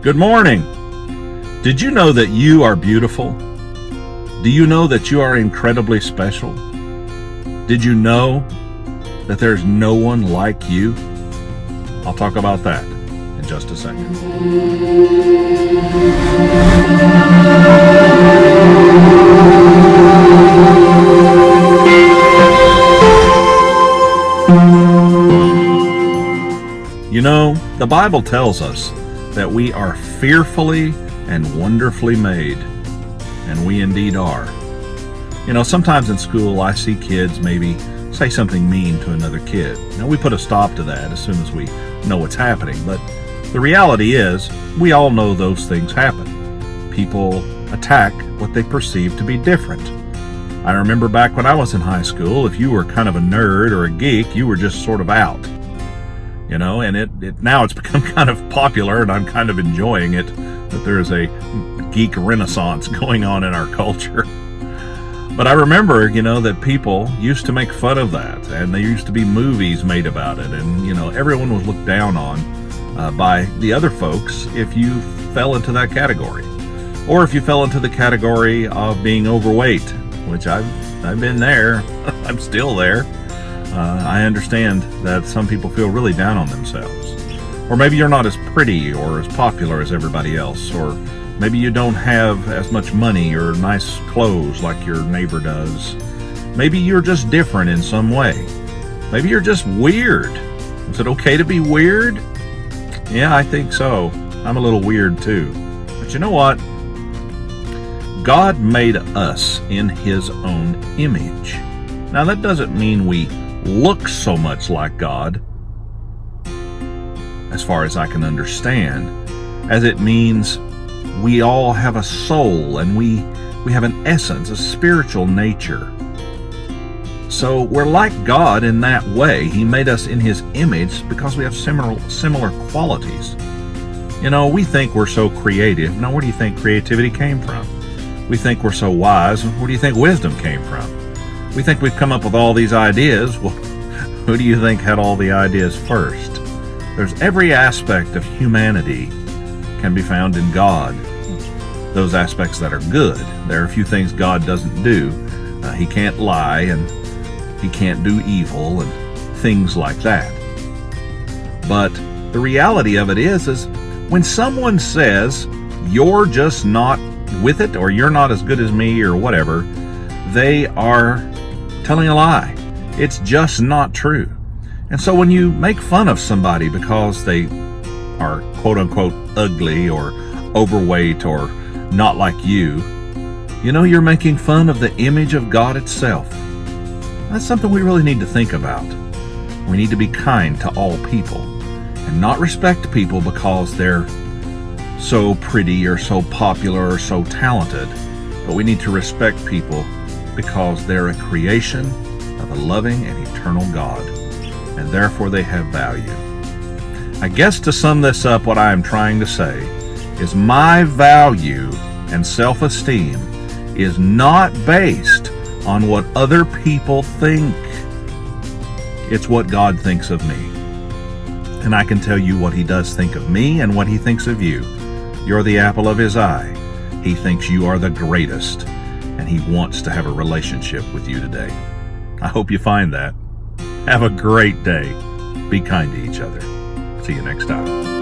Good morning. Did you know that you are beautiful? Do you know that you are incredibly special? Did you know that there's no one like you? I'll talk about that in just a second. You know, the Bible tells us that we are fearfully and wonderfully made, and we indeed are. You know, sometimes in school I see kids maybe say something mean to another kid. Now, we put a stop to that as soon as we know what's happening, but the reality is we all know those things happen. People attack what they perceive to be different. I remember back when I was in high school, if you were kind of a nerd or a geek, you were just sort of out. You know, and now it's become kind of popular, and I'm kind of enjoying it, that there's a geek renaissance going on in our culture. But I remember, you know, that people used to make fun of that, and there used to be movies made about it, and, you know, everyone was looked down on by the other folks if you fell into that category. Or if you fell into the category of being overweight, which I've been there. I'm still there. I understand that some people feel really down on themselves. Or maybe you're not as pretty or as popular as everybody else, or maybe you don't have as much money or nice clothes like your neighbor does. Maybe you're just different in some way. Maybe you're just weird. Is it okay to be weird? Yeah, I think so. I'm a little weird too. But you know what? God made us in His own image. Now, that doesn't mean we look so much like God, as far as I can understand, as it means we all have a soul, and we have an essence, a spiritual nature. So we're like God in that way. He made us in His image because we have similar qualities. You know, we think we're so creative. Now, where do you think creativity came from? We think we're so wise. Where do you think wisdom came from? We think we've come up with all these ideas. Well, who do you think had all the ideas first? There's every aspect of humanity can be found in God. Those aspects that are good. There are a few things God doesn't do. He can't lie, and He can't do evil, and things like that. But the reality of it is when someone says, you're just not with it, or you're not as good as me, or whatever, they are telling a lie. It's just not true. And so when you make fun of somebody because they are quote unquote ugly or overweight or not like you, you know, you're making fun of the image of God itself. That's something we really need to think about. We need to be kind to all people and not respect people because they're so pretty or so popular or so talented, but we need to respect people because they're a creation of a loving and eternal God, and therefore they have value. I guess to sum this up, what I am trying to say is my value and self-esteem is not based on what other people think. It's what God thinks of me. And I can tell you what He does think of me and what He thinks of you. You're the apple of His eye. He thinks you are the greatest, and He wants to have a relationship with you today. I hope you find that. Have a great day. Be kind to each other. See you next time.